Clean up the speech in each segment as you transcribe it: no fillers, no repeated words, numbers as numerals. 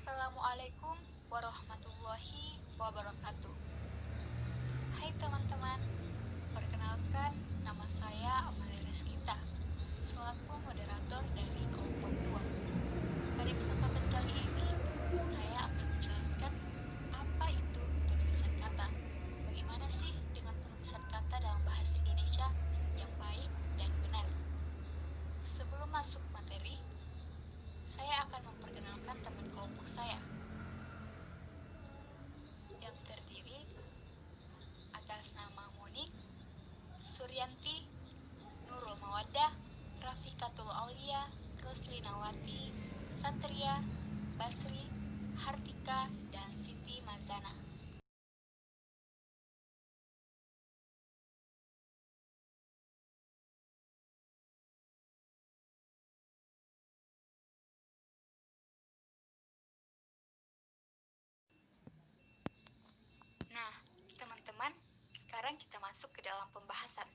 Assalamualaikum warahmatullahi wabarakatuh. Hai teman-teman, perkenalkan nama saya Amalia Rizkita, selaku moderator dari kelompok 2. Pada kesempatan kali ini, saya akan menjelaskan apa itu penulisan kata. Bagaimana sih dengan penulisan kata dalam bahasa Indonesia yang baik dan benar. Sebelum masuk materi, saya akan memperkenalkan teman kelompok saya, yang terdiri atas nama Monik, Suryanti, Nurul Mawaddah, Rafikatul Aulia, Ruslinawati, Satria, Basri, Hartika, dan Siti Mazana. Nah, teman-teman, sekarang kita masuk ke dalam pembahasan.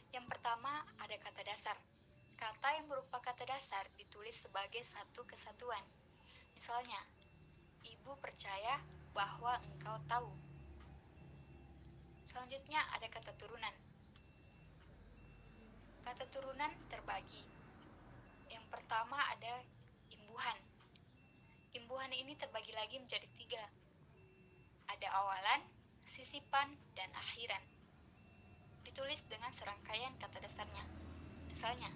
Yang pertama, ada kata dasar. Kata yang berupa kata dasar ditulis sebagai satu kesatuan. Misalnya, ibu percaya bahwa engkau tahu. Selanjutnya ada kata turunan. Kata turunan terbagi. Yang pertama ada imbuhan. Imbuhan ini terbagi lagi menjadi 3. Ada awalan, sisipan, dan akhiran. Ditulis dengan serangkaian kata dasarnya. Misalnya,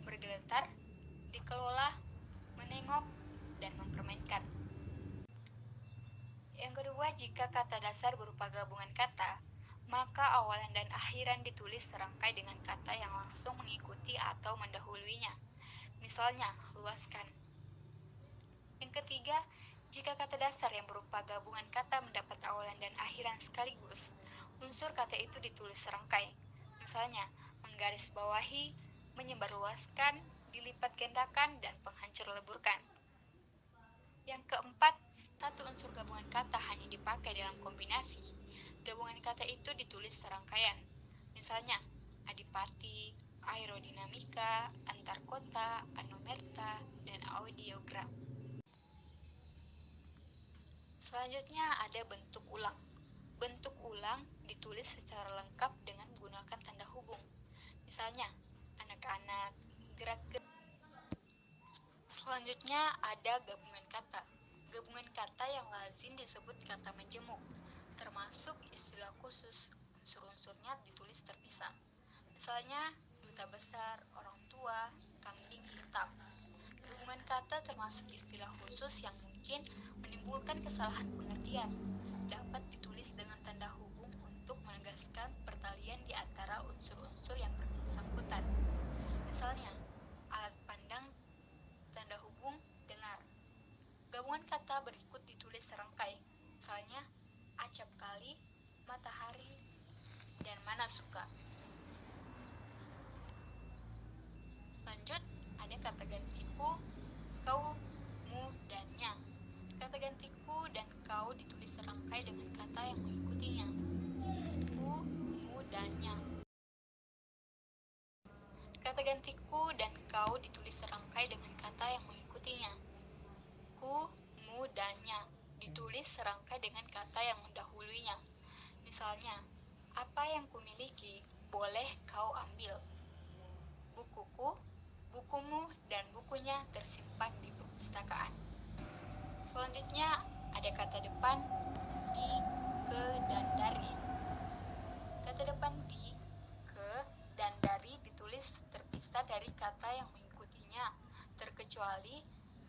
bergeletar, dikelola, menengok, dan mempermainkan. Yang kedua, jika kata dasar berupa gabungan kata, maka awalan dan akhiran ditulis serangkai dengan kata yang langsung mengikuti atau mendahuluinya. Misalnya, luaskan. Yang ketiga, jika kata dasar yang berupa gabungan kata mendapat awalan dan akhiran sekaligus, unsur kata itu ditulis serangkai. Misalnya, menggarisbawahi, menyebarluaskan, dilipat gandakan, dan penghancur leburkan. Yang keempat, satu unsur gabungan kata hanya dipakai dalam kombinasi. Gabungan kata itu ditulis serangkaian. Misalnya, adipati, aerodinamika, antar kota, anomerta, dan audiogram. Selanjutnya ada bentuk ulang. Bentuk ulang ditulis secara lengkap dengan menggunakan tanda hubung. Misalnya, anak-anak, gerak-gerak. Selanjutnya ada gabungan kata. Gabungan kata yang lazim disebut kata majemuk, termasuk istilah khusus. Unsur-unsurnya ditulis terpisah. Misalnya, duta besar, orang tua, kambing hitam. Gabungan kata termasuk istilah khusus yang mungkin menimbulkan kesalahan pengertian. Dapat ditulis dengan tanda hubung untuk menegaskan pertalian di antara unsur-unsur yang bersangkutan. Misalnya, alat pandang, tanda hubung, dengar. Gabungan kata berikut ditulis serangkai. Misalnya, acap kali, matahari, dan mana suka. Lanjut, ada kata gantiku, kau, mu, dan nya. Kata gantiku dan kau ditulis serangkai dengan kata yang mengikutinya. Ku, mu, dan nya. Kata gantiku dan kau ditulis serangkai dengan kata yang mengikutinya. Ku, mu, dan nya ditulis serangkai dengan kata yang mendahuluinya. Misalnya, apa yang kumiliki boleh kau ambil. Bukuku, bukumu, dan bukunya tersimpan di perpustakaan. Selanjutnya ada kata depan di, ke, dan dari. Kata depan di, ke, dan dari ditulis terpisah dari kata yang mengikutinya, terkecuali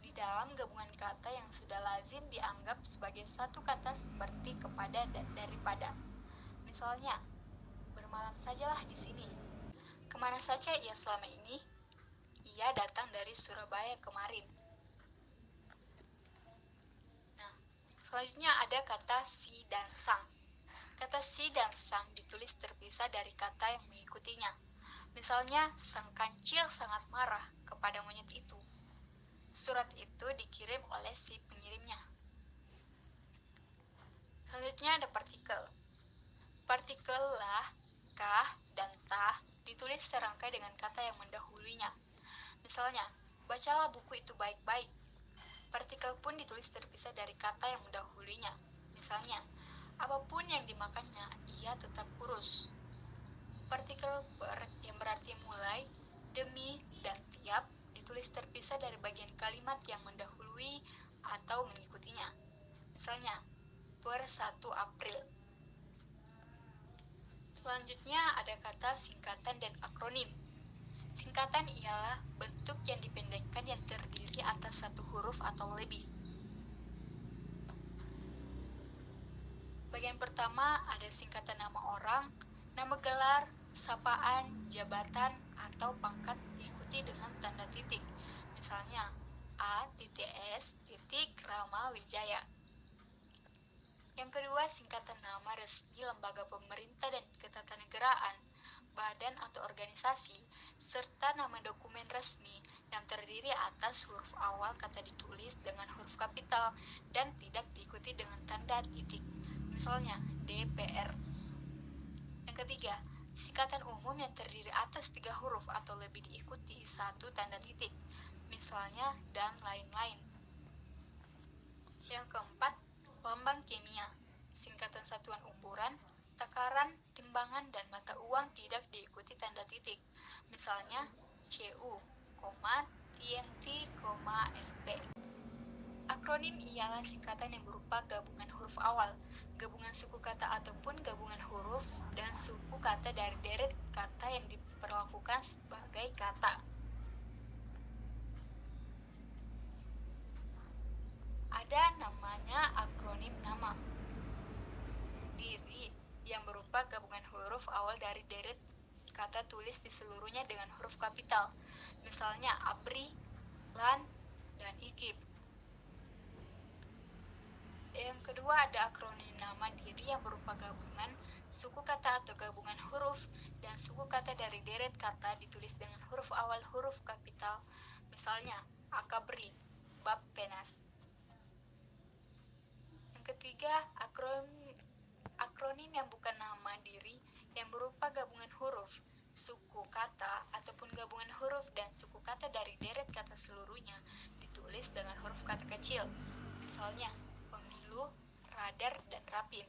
di dalam gabungan kata yang sudah lazim dianggap sebagai satu kata seperti kepada dan daripada. Misalnya, bermalam sajalah di sini. Kemana saja ia selama ini? Ia datang dari Surabaya kemarin. Nah, selanjutnya ada kata si dan sang. Kata si dan sang ditulis terpisah dari kata yang mengikutinya. Misalnya, sang kancil sangat marah kepada monyet itu. Surat itu dikirim oleh si pengirimnya. Selanjutnya ada partikel. Partikel lah, kah, dan tah ditulis serangkai dengan kata yang mendahuluinya. Misalnya, bacalah buku itu baik-baik. Partikel partikel pun ditulis terpisah dari kata yang mendahulunya. Misalnya, apapun yang dimakannya, ia tetap kurus. Partikel ber yang berarti mulai, demi, dan tiap ditulis terpisah dari bagian kalimat yang mendahului atau mengikutinya. Misalnya, per 1 April. Selanjutnya ada kata singkatan dan akronim. Singkatan ialah bentuk yang dipendekkan yang terdiri atas satu huruf atau lebih. Bagian pertama ada singkatan nama orang, nama gelar, sapaan, jabatan, atau pangkat diikuti dengan tanda titik. Misalnya, A.S. Rama Wijaya. Yang kedua, singkatan nama resmi lembaga pemerintah dan ketatanegaraan, badan atau organisasi, serta nama dokumen resmi yang terdiri atas huruf awal kata ditulis dengan huruf kapital dan tidak diikuti dengan tanda titik. Misalnya, DPR. Yang ketiga, singkatan umum yang terdiri atas 3 huruf atau lebih diikuti 1 tanda titik. Misalnya, dan lain-lain. Yang keempat, lambang kimia. Singkatan satuan ukuran, takaran, timbangan, dan mata uang tidak diikuti tanda titik. Misalnya, CU, TNT, FP. Akronim ialah singkatan yang berupa gabungan huruf awal, gabungan suku kata ataupun gabungan huruf dan suku kata dari deret kata yang diperlakukan sebagai kata. Ada namanya akronim nama diri yang berupa gabungan huruf awal dari deret kata tulis di seluruhnya dengan huruf kapital. Misalnya ABRI, LAN, dan IKIP. Yang kedua ada akronim nama diri yang berupa gabungan suku kata atau gabungan huruf dan suku kata dari deret kata ditulis dengan huruf awal huruf kapital. Misalnya AKABRI, Bappenas. Yang ketiga, akronim yang bukan nama diri yang berupa gabungan huruf, suku kata ataupun gabungan huruf dan suku kata dari deret kata seluruhnya ditulis dengan huruf kata kecil. Misalnya pemilu, radar, dan rapim.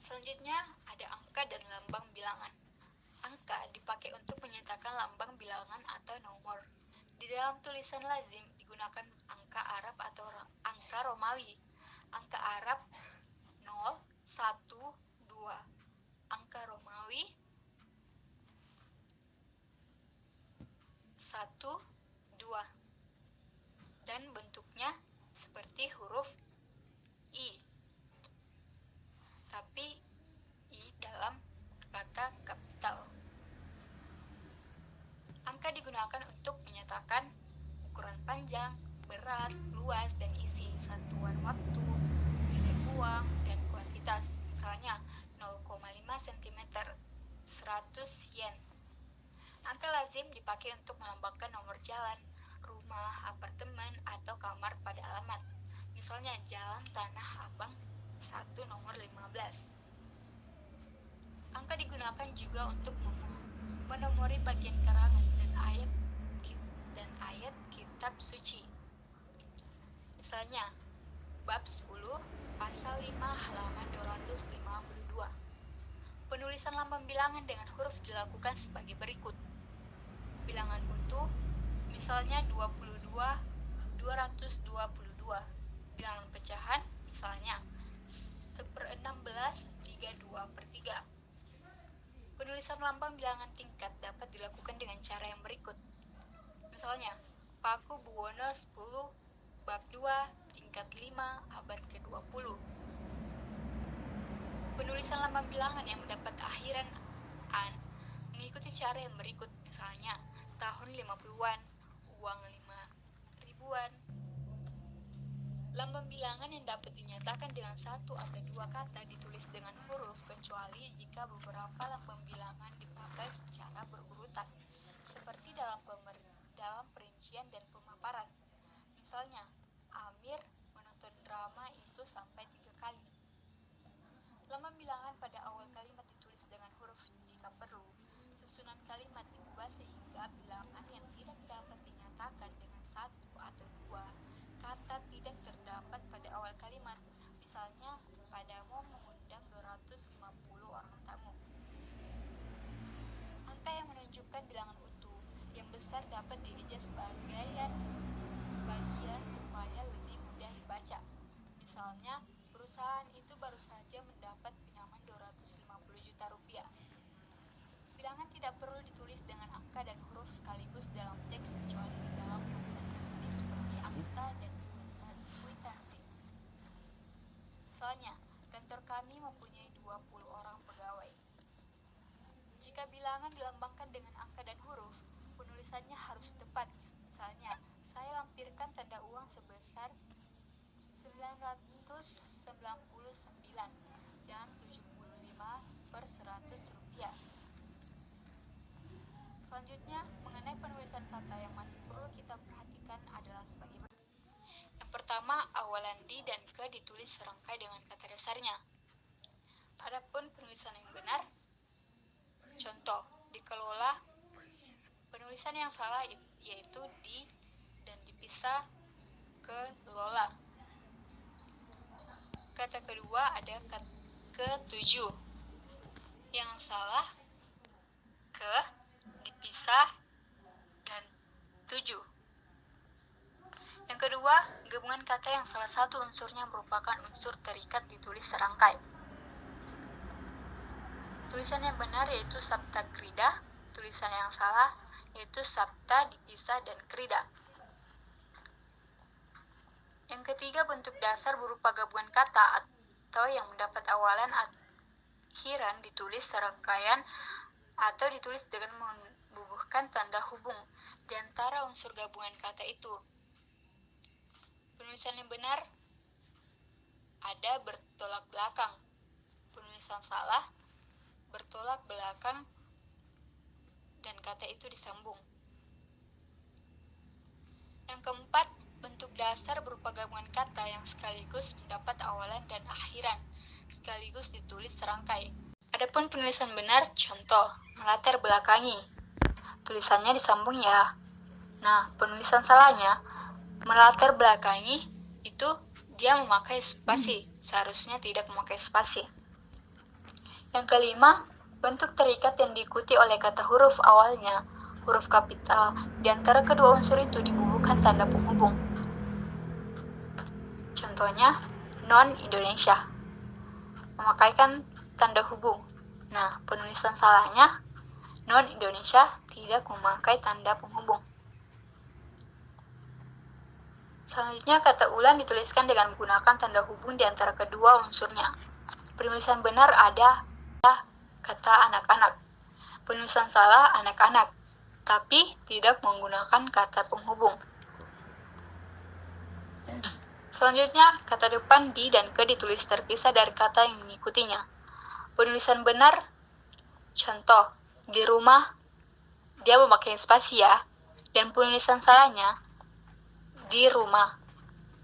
Selanjutnya ada angka dan lambang bilangan. Angka dipakai untuk menyatakan lambang bilangan atau nomor. Di dalam tulisan lazim digunakan angka Arab atau angka Romawi. Angka Arab 0, 1, 2. Angka Romawi 1, 2. Dan bentuknya seperti huruf I. Tapi I dalam kata kapital. Angka digunakan untuk menyatakan ukuran panjang, berat, luas, dan isi, satuan waktu, nilai uang, dan kuantitas. Misalnya 0,5 cm, 100 yen. Angka lazim dipakai untuk melambangkan nomor jalan, rumah, apartemen, atau kamar pada alamat. Misalnya Jalan Tanah Abang 1 nomor 15. Angka digunakan juga untuk menomori bagian karangan dan ayat kitab suci. Misalnya, bab 10, pasal 5, halaman 252. Penulisan lambang bilangan dengan huruf dilakukan sebagai berikut. Bilangan utuh, misalnya 22, 222. Bilangan pecahan, misalnya 1/16, 32/3. Penulisan lambang bilangan tingkat dapat dilakukan dengan cara yang berikut. Misalnya, Paku Buwono 10, bab 2, tingkat 5, abad ke-20. Penulisan lambang bilangan yang mendapat akhiran an mengikuti cara yang berikut. Misalnya, tahun 50-an, uang 5 ribuan. Lambang bilangan yang dapat dinyatakan dengan 1 atau 2 kata ditulis dengan huruf kecuali jika beberapa lambang bilangan dipakai secara berurutan, seperti dalam perincian dan pemaparan. Misalnya, Amir menonton drama itu sampai 3 kali. Lambang bilangan pada awal kalimat ditulis dengan huruf jika perlu. Susunan kalimat diubah sehingga bilangan yang tidak dapat dinyatakan dengan 1 atau 2 dasar dapat dieja sebagian supaya lebih mudah dibaca. Misalnya, perusahaan itu baru saja mendapat pinjaman 250 juta rupiah. Bilangan tidak perlu ditulis dengan angka dan huruf sekaligus dalam teks kecuali di dalam dokumen resmi seperti akta dan kwitansi. Misalnya, kantor kami mempunyai 20 orang pegawai. Jika bilangan dilambangkan dengan angka dan huruf, penulisannya harus tepat. Misalnya, saya lampirkan tanda uang sebesar 999 dan 75 per 100 rupiah. Selanjutnya, mengenai penulisan kata yang masih perlu kita perhatikan adalah sebagai berikut. Yang pertama, awalan di dan ke ditulis serangkai dengan kata dasarnya. Adapun penulisan yang benar, contoh, dikelola. Penulisan yang salah yaitu di dan dipisah kelola. Kata kedua ada ketujuh. Yang salah ke dipisah dan tujuh. Yang kedua, gabungan kata yang salah satu unsurnya merupakan unsur terikat ditulis serangkai. Tulisan yang benar yaitu sabta krida, tulisan yang salah yaitu sabta dipisah dan krida. Yang ketiga, bentuk dasar berupa gabungan kata atau yang mendapat awalan akhiran ditulis serangkaian atau ditulis dengan membubuhkan tanda hubung di antara unsur gabungan kata itu. Penulisan yang benar ada bertolak belakang. Penulisan salah bertolak belakang dan kata itu disambung. Yang keempat, bentuk dasar berupa gabungan kata yang sekaligus mendapat awalan dan akhiran, sekaligus ditulis serangkai. Adapun penulisan benar, contoh, melatar belakangi. Tulisannya disambung ya. Nah, penulisan salahnya, melatar belakangi itu dia memakai spasi, seharusnya tidak memakai spasi. Yang kelima, bentuk terikat yang diikuti oleh kata huruf awalnya, huruf kapital, di antara kedua unsur itu dibubuhkan tanda penghubung. Contohnya, non-Indonesia, memakaikan tanda hubung. Nah, penulisan salahnya, non-Indonesia tidak memakai tanda penghubung. Selanjutnya, kata ulang dituliskan dengan menggunakan tanda hubung di antara kedua unsurnya. Penulisan benar ada kata anak-anak. Penulisan salah anak-anak, tapi tidak menggunakan kata penghubung. Selanjutnya, kata depan di dan ke ditulis terpisah dari kata yang mengikutinya. Penulisan benar, contoh, di rumah, dia memakai spasi ya, dan penulisan salahnya, di rumah,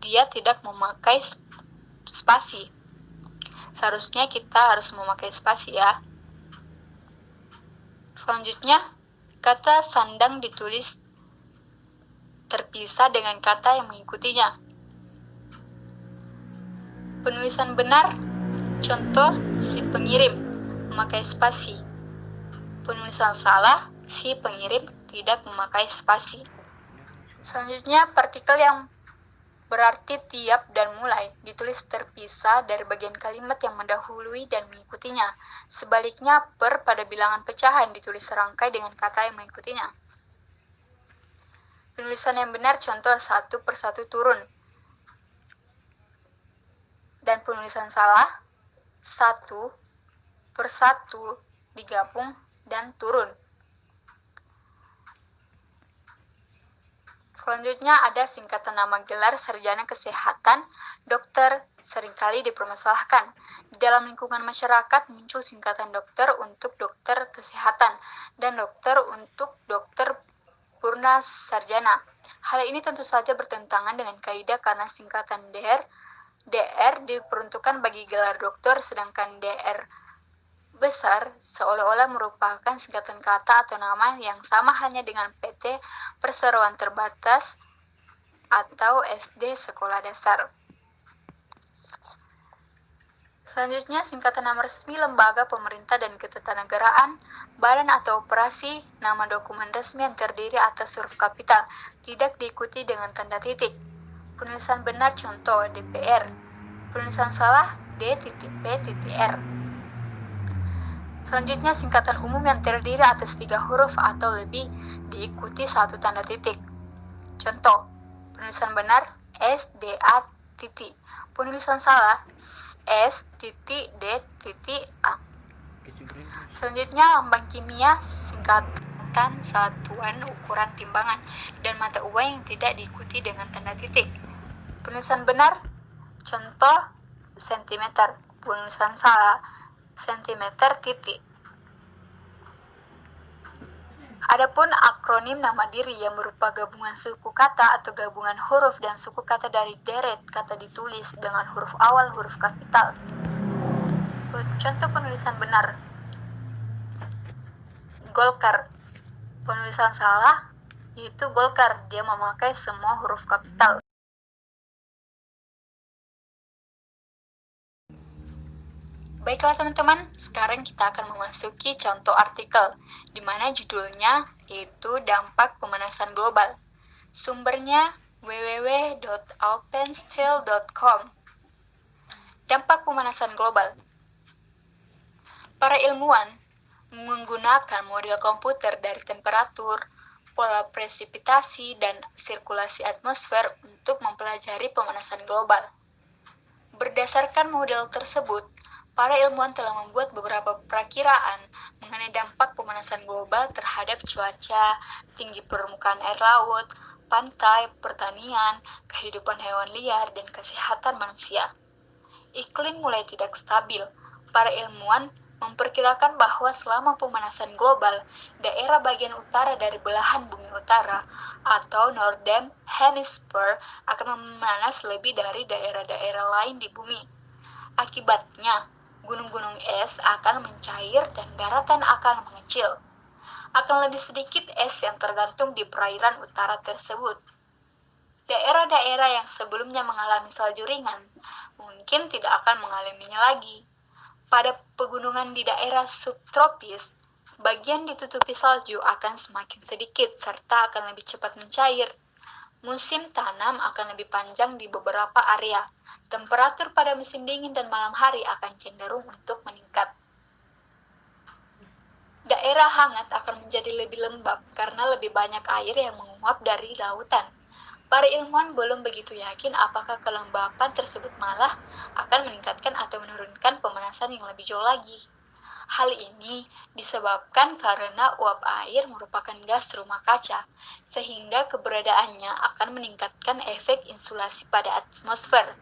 dia tidak memakai spasi. Seharusnya kita harus memakai spasi ya. Selanjutnya, kata sandang ditulis terpisah dengan kata yang mengikutinya. Penulisan benar, contoh, si pengirim memakai spasi. Penulisan salah, si pengirim tidak memakai spasi. Selanjutnya, partikel yang berarti tiap dan mulai ditulis terpisah dari bagian kalimat yang mendahului dan mengikutinya. Sebaliknya, per pada bilangan pecahan ditulis serangkai dengan kata yang mengikutinya. Penulisan yang benar, contoh, satu persatu turun. Dan penulisan salah, satu persatu digabung dan turun. Selanjutnya ada singkatan nama gelar sarjana kesehatan, dokter seringkali dipermasalahkan. Di dalam lingkungan masyarakat muncul singkatan dokter untuk dokter kesehatan dan dokter untuk dokter purna sarjana. Hal ini tentu saja bertentangan dengan kaidah karena singkatan DR diperuntukkan bagi gelar dokter sedangkan DR besar seolah-olah merupakan singkatan kata atau nama yang sama halnya dengan PT Perseroan Terbatas atau SD Sekolah Dasar. Selanjutnya, singkatan nama resmi lembaga pemerintah dan ketatanegaraan, badan atau operasi, nama dokumen resmi yang terdiri atas huruf kapital, tidak diikuti dengan tanda titik. Penulisan benar contoh DPR, penulisan salah D.P.R. Selanjutnya, singkatan umum yang terdiri atas 3 huruf atau lebih diikuti 1 tanda titik. Contoh, penulisan benar SDA titik, penulisan salah S.D.A. Selanjutnya, lambang kimia, singkatan satuan ukuran timbangan, dan mata uang yang tidak diikuti dengan tanda titik. Penulisan benar contoh sentimeter, penulisan salah sentimeter titik. Adapun akronim nama diri yang berupa gabungan suku kata atau gabungan huruf dan suku kata dari deret kata ditulis dengan huruf awal huruf kapital. Contoh penulisan benar: Golkar. Penulisan salah yaitu Golkar, dia memakai semua huruf kapital. Baiklah teman-teman, sekarang kita akan memasuki contoh artikel, di mana judulnya yaitu Dampak Pemanasan Global. Sumbernya www.opensteel.com. Dampak pemanasan global. Para ilmuwan menggunakan model komputer dari temperatur, pola presipitasi, dan sirkulasi atmosfer untuk mempelajari pemanasan global. Berdasarkan model tersebut, para ilmuwan telah membuat beberapa perakiraan mengenai dampak pemanasan global terhadap cuaca, tinggi permukaan air laut, pantai, pertanian, kehidupan hewan liar, dan kesehatan manusia. Iklim mulai tidak stabil. Para ilmuwan memperkirakan bahwa selama pemanasan global, daerah bagian utara dari belahan bumi utara atau Northern Hemisphere akan memanas lebih dari daerah-daerah lain di bumi. Akibatnya, gunung-gunung es akan mencair dan daratan akan mengecil. Akan lebih sedikit es yang tergantung di perairan utara tersebut. Daerah-daerah yang sebelumnya mengalami salju ringan mungkin tidak akan mengalaminya lagi. Pada pegunungan di daerah subtropis, bagian ditutupi salju akan semakin sedikit serta akan lebih cepat mencair. Musim tanam akan lebih panjang di beberapa area. Temperatur pada musim dingin dan malam hari akan cenderung untuk meningkat. Daerah hangat akan menjadi lebih lembab karena lebih banyak air yang menguap dari lautan. Para ilmuwan belum begitu yakin apakah kelembapan tersebut malah akan meningkatkan atau menurunkan pemanasan yang lebih jauh lagi. Hal ini disebabkan karena uap air merupakan gas rumah kaca, sehingga keberadaannya akan meningkatkan efek insulasi pada atmosfer.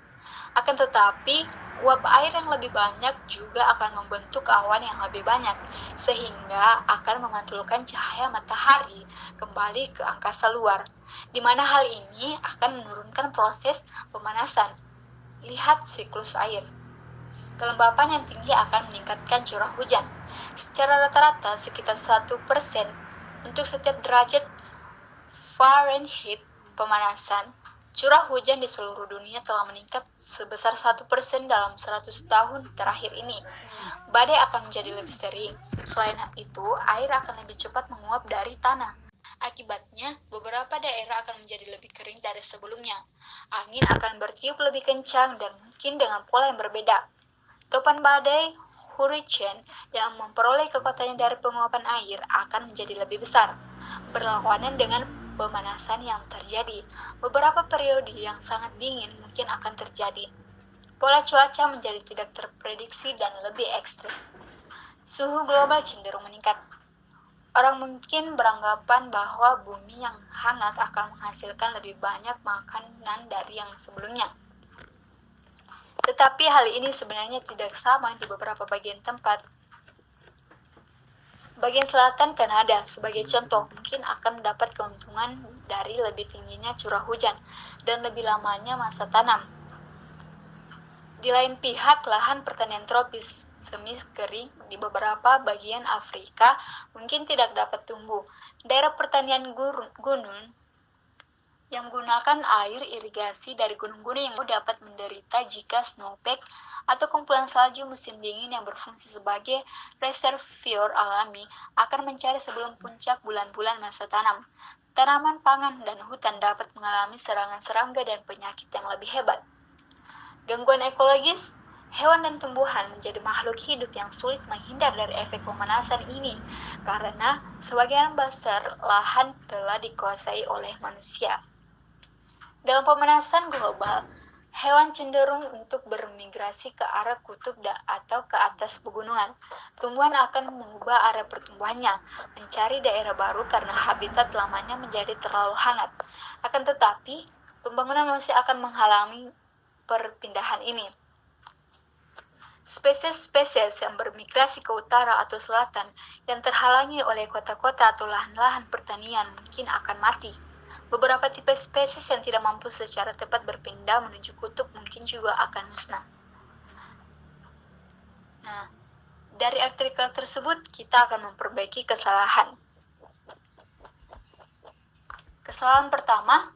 Akan tetapi, uap air yang lebih banyak juga akan membentuk awan yang lebih banyak, sehingga akan memantulkan cahaya matahari kembali ke angkasa luar, di mana hal ini akan menurunkan proses pemanasan. Lihat siklus air. Kelembapan yang tinggi akan meningkatkan curah hujan. Secara rata-rata sekitar 1% untuk setiap derajat Fahrenheit pemanasan. Curah hujan di seluruh dunia telah meningkat sebesar 1% dalam 100 tahun terakhir ini. Badai akan menjadi lebih sering. Selain itu, air akan lebih cepat menguap dari tanah. Akibatnya, beberapa daerah akan menjadi lebih kering dari sebelumnya. Angin akan bertiup lebih kencang dan mungkin dengan pola yang berbeda. Topan badai, hurricane, yang memperoleh kekuatan dari penguapan air akan menjadi lebih besar. Berlawanan dengan pemanasan yang terjadi, beberapa periode yang sangat dingin mungkin akan terjadi. Pola cuaca menjadi tidak terprediksi dan lebih ekstrim. Suhu global cenderung meningkat. Orang mungkin beranggapan bahwa bumi yang hangat akan menghasilkan lebih banyak makanan dari yang sebelumnya. Tetapi hal ini sebenarnya tidak sama di beberapa bagian tempat. Bagian selatan Kanada, sebagai contoh, mungkin akan mendapat keuntungan dari lebih tingginya curah hujan dan lebih lamanya masa tanam. Di lain pihak, lahan pertanian tropis semi kering di beberapa bagian Afrika mungkin tidak dapat tumbuh. Daerah pertanian gunung yang menggunakan air irigasi dari gunung-gunung yang dapat menderita jika snowpack atau kumpulan salju musim dingin yang berfungsi sebagai reservoir alami akan mencari sebelum puncak bulan-bulan masa tanam. Tanaman pangan dan hutan dapat mengalami serangan serangga dan penyakit yang lebih hebat. Gangguan ekologis, hewan dan tumbuhan menjadi makhluk hidup yang sulit menghindar dari efek pemanasan ini karena sebagian besar lahan telah dikuasai oleh manusia. Dalam pemanasan global, hewan cenderung untuk bermigrasi ke arah kutub atau ke atas pegunungan. Tumbuhan akan mengubah area pertumbuhannya, mencari daerah baru karena habitat lamanya menjadi terlalu hangat. Akan tetapi, pembangunan masih akan menghalangi perpindahan ini. Spesies-spesies yang bermigrasi ke utara atau selatan yang terhalangi oleh kota-kota atau lahan-lahan pertanian mungkin akan mati. Beberapa tipe spesies yang tidak mampu secara tepat berpindah menuju kutub mungkin juga akan musnah. Nah, dari artikel tersebut kita akan memperbaiki kesalahan. Kesalahan pertama,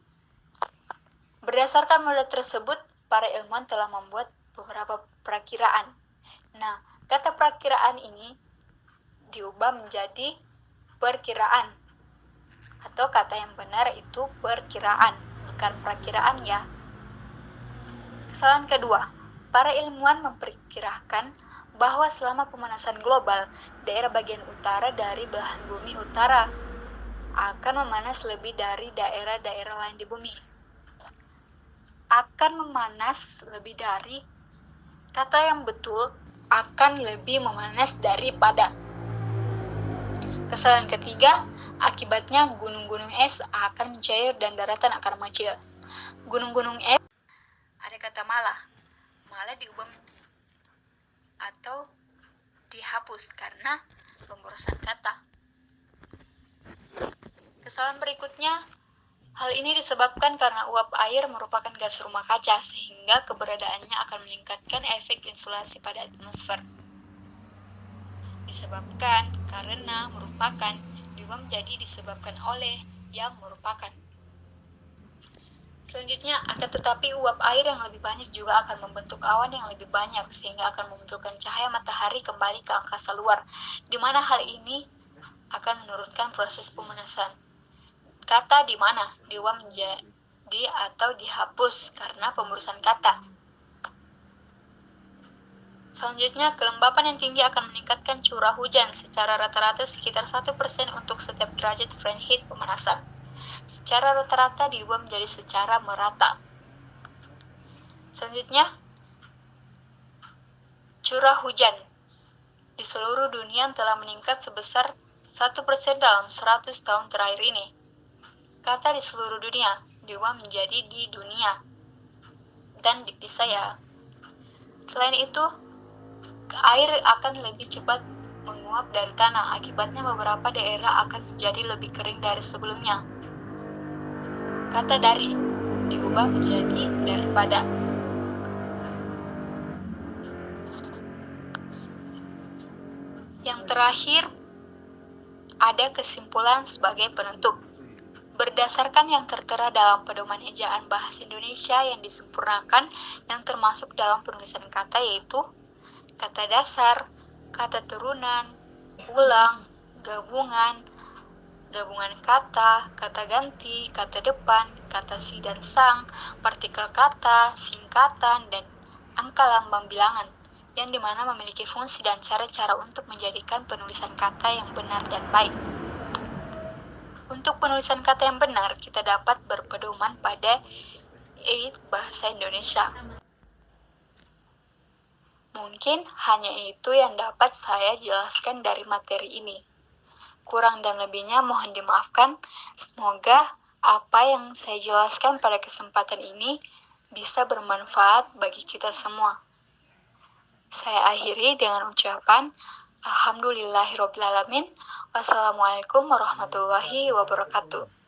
berdasarkan model tersebut, para ilmuwan telah membuat beberapa perakiraan. Nah, kata perakiraan ini diubah menjadi perkiraan. Atau kata yang benar itu perkiraan, bukan perakiraan ya. Kesalahan kedua, para ilmuwan memperkirakan bahwa selama pemanasan global, daerah bagian utara dari belahan bumi utara akan memanas lebih dari daerah-daerah lain di bumi. Akan memanas lebih dari, kata yang betul, akan lebih memanas daripada. Kesalahan ketiga, akibatnya gunung-gunung es akan mencair dan daratan akan mengecil. Gunung-gunung es, ada kata malah diubah atau dihapus karena pemborosan kata. Kesalahan berikutnya, hal ini disebabkan karena uap air merupakan gas rumah kaca sehingga keberadaannya akan meningkatkan efek insulasi pada atmosfer. Disebabkan karena merupakan diubah menjadi disebabkan oleh yang merupakan. Selanjutnya, akan tetapi uap air yang lebih banyak juga akan membentuk awan yang lebih banyak sehingga akan membentukkan cahaya matahari kembali ke angkasa luar, di mana hal ini akan menurunkan proses pemanasan. Kata di mana diubah menjadi atau dihapus karena pemburusan kata. Selanjutnya, kelembapan yang tinggi akan meningkatkan curah hujan secara rata-rata sekitar 1% untuk setiap derajat Fahrenheit pemanasan. Secara rata-rata diubah menjadi secara merata. Selanjutnya, curah hujan di seluruh dunia telah meningkat sebesar 1% dalam 100 tahun terakhir ini. Kata di seluruh dunia diubah menjadi di dunia dan dipisah ya. Selain itu, air akan lebih cepat menguap dari tanah, akibatnya beberapa daerah akan menjadi lebih kering dari sebelumnya. Kata dari diubah menjadi daripada. Yang terakhir, ada kesimpulan sebagai penutup. Berdasarkan yang tertera dalam pedoman ejaan bahasa Indonesia yang disempurnakan yang termasuk dalam penulisan kata yaitu kata dasar, kata turunan, ulang, gabungan kata, kata ganti, kata depan, kata si dan sang, partikel kata, singkatan, dan angka lambang bilangan, yang dimana memiliki fungsi dan cara-cara untuk menjadikan penulisan kata yang benar dan baik. Untuk penulisan kata yang benar, kita dapat berpedoman pada bahasa Indonesia. Mungkin hanya itu yang dapat saya jelaskan dari materi ini. Kurang dan lebihnya mohon dimaafkan. Semoga apa yang saya jelaskan pada kesempatan ini bisa bermanfaat bagi kita semua. Saya akhiri dengan ucapan Alhamdulillahirrabbilalamin. Wassalamualaikum warahmatullahi wabarakatuh.